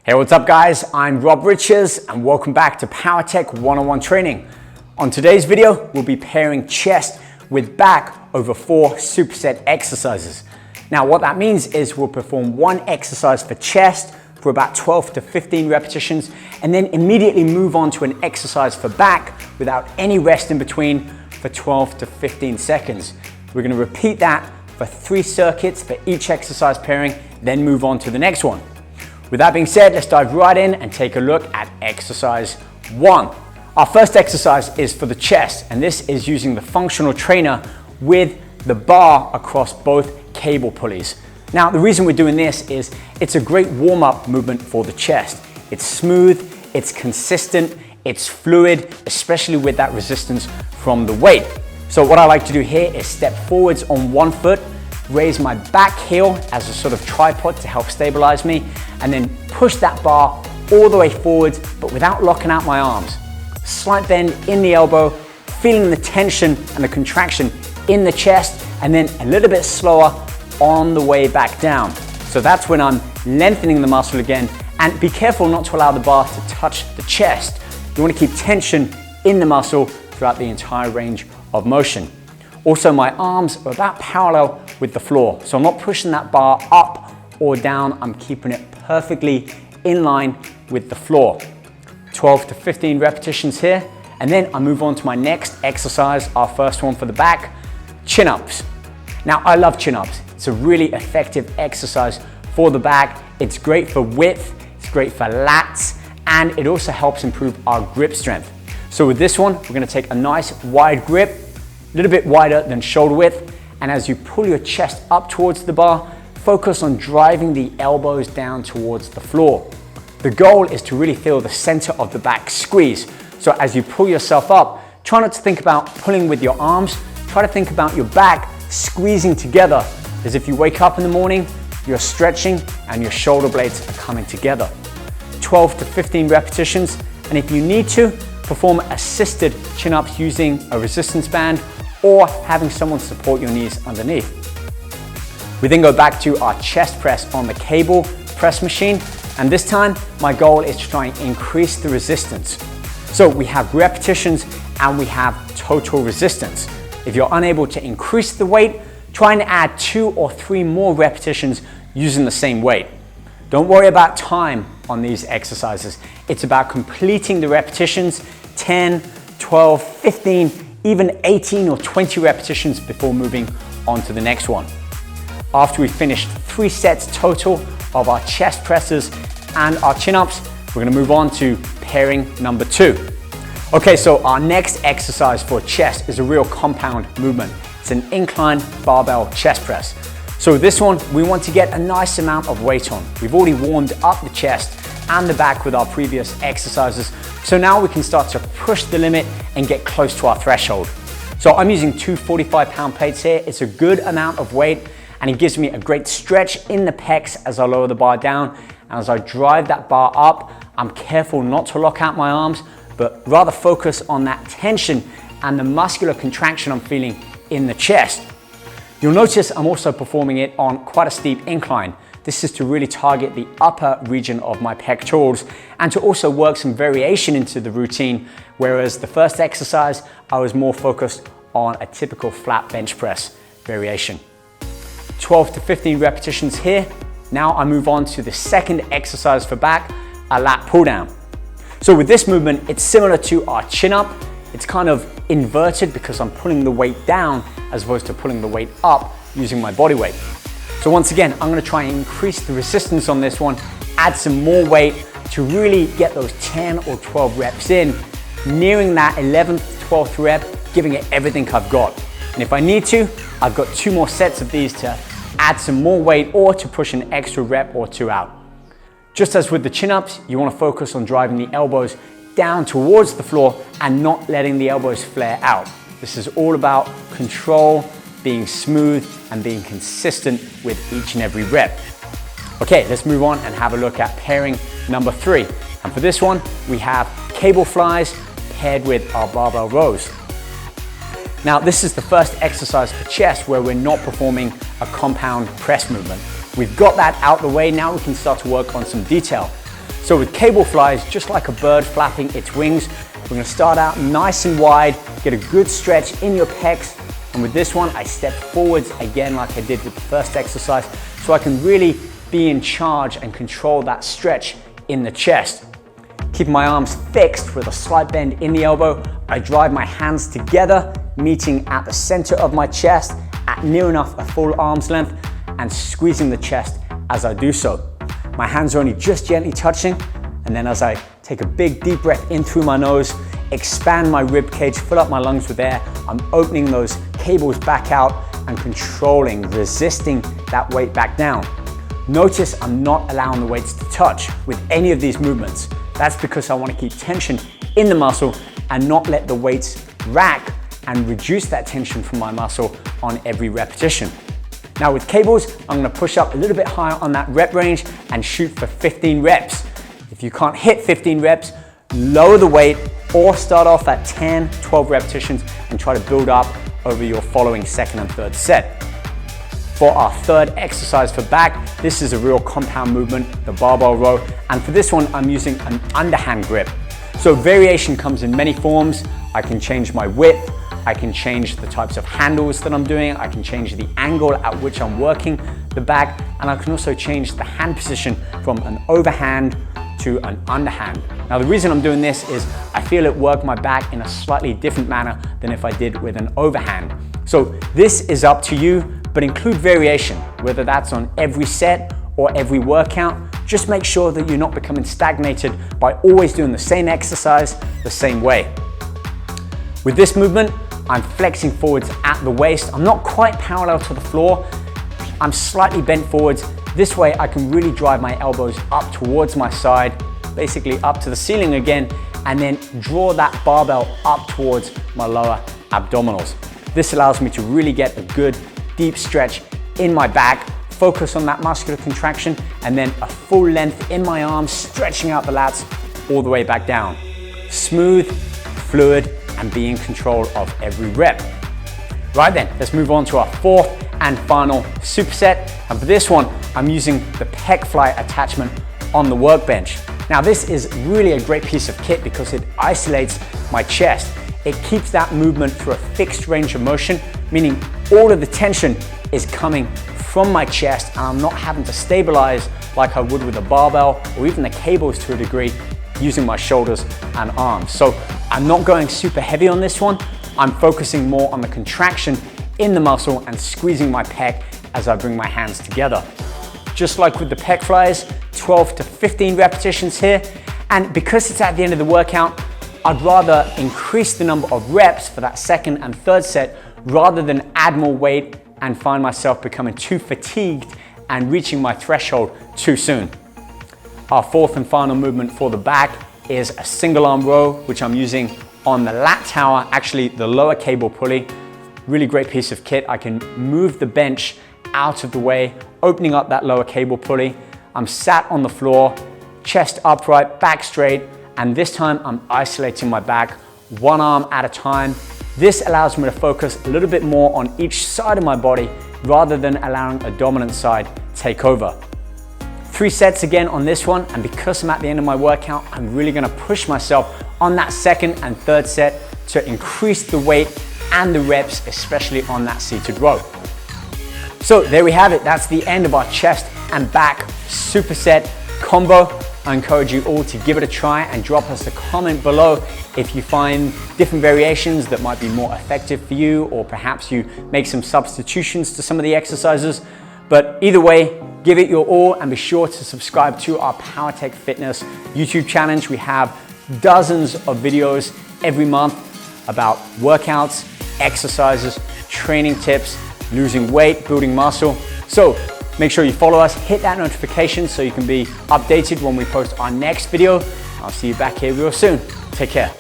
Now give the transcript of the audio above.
Hey, what's up guys? I'm Rob Richards and welcome back to Powertec one-on-one training. On today's video, we'll be pairing chest with back over 4 superset exercises. Now what that means is we'll perform one exercise for chest for about 12 to 15 repetitions and then immediately move on to an exercise for back without any rest in between for 12 to 15 seconds. We're going to repeat that for 3 circuits for each exercise pairing, then move on to the next one. With that being said, let's dive right in and take a look at exercise 1. Our first exercise is for the chest, and this is using the functional trainer with the bar across both cable pulleys. Now, the reason we're doing this is it's a great warm-up movement for the chest. It's smooth, it's consistent, it's fluid, especially with that resistance from the weight. So what I like to do here is step forwards on one foot, raise my back heel as a sort of tripod to help stabilize me, and then push that bar all the way forwards, but without locking out my arms. Slight bend in the elbow, feeling the tension and the contraction in the chest, and then a little bit slower on the way back down. So that's when I'm lengthening the muscle again, and be careful not to allow the bar to touch the chest. You want to keep tension in the muscle throughout the entire range of motion. Also, my arms are about parallel with the floor, so I'm not pushing that bar up or down, I'm keeping it perfectly in line with the floor. 12 to 15 repetitions here, and then I move on to my next exercise, our first one for the back, chin-ups. Now, I love chin-ups. It's a really effective exercise for the back. It's great for width, it's great for lats, and it also helps improve our grip strength. So with this one, we're gonna take a nice wide grip, a little bit wider than shoulder width, and as you pull your chest up towards the bar, focus on driving the elbows down towards the floor. The goal is to really feel the center of the back squeeze. So as you pull yourself up, try not to think about pulling with your arms, try to think about your back squeezing together, as if you wake up in the morning, you're stretching and your shoulder blades are coming together. 12 to 15 repetitions, and if you need to, perform assisted chin-ups using a resistance band or having someone support your knees underneath. We then go back to our chest press on the cable press machine, and this time my goal is to try and increase the resistance. So we have repetitions and we have total resistance. If you're unable to increase the weight, try and add 2 or 3 more repetitions using the same weight. Don't worry about time on these exercises. It's about completing the repetitions, 10, 12, 15, even 18 or 20 repetitions before moving on to the next one. After we finished 3 sets total of our chest presses and our chin-ups, we're gonna move on to pairing number 2. Okay, so our next exercise for chest is a real compound movement. It's an incline barbell chest press. So this one, we want to get a nice amount of weight on. We've already warmed up the chest and the back with our previous exercises. So now we can start to push the limit and get close to our threshold. So I'm using 2 45-pound plates here. It's a good amount of weight, and it gives me a great stretch in the pecs as I lower the bar down. And as I drive that bar up, I'm careful not to lock out my arms, but rather focus on that tension and the muscular contraction I'm feeling in the chest. You'll notice I'm also performing it on quite a steep incline. This is to really target the upper region of my pectorals and to also work some variation into the routine, whereas the first exercise, I was more focused on a typical flat bench press variation. 12 to 15 repetitions here. Now I move on to the second exercise for back, a lat pull down. So with this movement, it's similar to our chin up. It's kind of inverted because I'm pulling the weight down as opposed to pulling the weight up using my body weight. So once again, I'm gonna try and increase the resistance on this one, add some more weight to really get those 10 or 12 reps in, nearing that 11th, 12th rep, giving it everything I've got. And if I need to, I've got 2 more sets of these to add some more weight or to push an extra rep or 2 out. Just as with the chin-ups, you want to focus on driving the elbows down towards the floor and not letting the elbows flare out. This is all about control, being smooth, and being consistent with each and every rep. Okay, let's move on and have a look at pairing number 3. And for this one, we have cable flies paired with our barbell rows. Now, this is the first exercise for chest where we're not performing a compound press movement. We've got that out the way, now we can start to work on some detail. So with cable flies, just like a bird flapping its wings, we're gonna start out nice and wide, get a good stretch in your pecs. And with this one, I step forwards again like I did with the first exercise, so I can really be in charge and control that stretch in the chest. Keep my arms fixed with a slight bend in the elbow. I drive my hands together, meeting at the center of my chest at near enough a full arm's length, and squeezing the chest as I do so. My hands are only just gently touching, and then as I take a big deep breath in through my nose, expand my rib cage, fill up my lungs with air, I'm opening those cables back out and controlling, resisting that weight back down. Notice I'm not allowing the weights to touch with any of these movements. That's because I want to keep tension in the muscle and not let the weights rack and reduce that tension from my muscle on every repetition. Now with cables, I'm going to push up a little bit higher on that rep range and shoot for 15 reps. If you can't hit 15 reps, lower the weight or start off at 10, 12 repetitions and try to build up over your following second and third set. For our third exercise for back, this is a real compound movement, the barbell row. And for this one, I'm using an underhand grip. So variation comes in many forms. I can change my width, I can change the types of handles that I'm doing, I can change the angle at which I'm working the back, and I can also change the hand position from an overhand to an underhand. Now the reason I'm doing this is I feel it worked my back in a slightly different manner than if I did with an overhand. So this is up to you, but include variation, whether that's on every set or every workout. Just make sure that you're not becoming stagnated by always doing the same exercise the same way. With this movement, I'm flexing forwards at the waist. I'm not quite parallel to the floor. I'm slightly bent forwards. This way I can really drive my elbows up towards my side, basically up to the ceiling again, and then draw that barbell up towards my lower abdominals. This allows me to really get a good deep stretch in my back, focus on that muscular contraction, and then a full length in my arms, stretching out the lats all the way back down. Smooth, fluid, and be in control of every rep. Right then, let's move on to our fourth and final superset. And for this one, I'm using the pec fly attachment on the workbench. Now this is really a great piece of kit because it isolates my chest. It keeps that movement through a fixed range of motion, meaning all of the tension is coming from my chest and I'm not having to stabilize like I would with a barbell or even the cables to a degree using my shoulders and arms. So I'm not going super heavy on this one. I'm focusing more on the contraction in the muscle and squeezing my pec as I bring my hands together. Just like with the pec flies, 12 to 15 repetitions here. And because it's at the end of the workout, I'd rather increase the number of reps for that second and third set rather than add more weight and find myself becoming too fatigued and reaching my threshold too soon. Our fourth and final movement for the back is a single arm row, which I'm using on the lat tower, actually the lower cable pulley. Really great piece of kit. I can move the bench out of the way, opening up that lower cable pulley. I'm sat on the floor, chest upright, back straight, and this time I'm isolating my back, one arm at a time. This allows me to focus a little bit more on each side of my body rather than allowing a dominant side take over. 3 sets again on this one, and because I'm at the end of my workout, I'm really gonna push myself on that second and third set to increase the weight and the reps, especially on that seated row. So there we have it. That's the end of our chest and back superset combo. I encourage you all to give it a try and drop us a comment below if you find different variations that might be more effective for you, or perhaps you make some substitutions to some of the exercises. But either way, give it your all and be sure to subscribe to our Powertec Fitness YouTube channel. We have dozens of videos every month about workouts, exercises, training tips, losing weight, building muscle. So make sure you follow us, hit that notification so you can be updated when we post our next video. I'll see you back here real soon. Take care.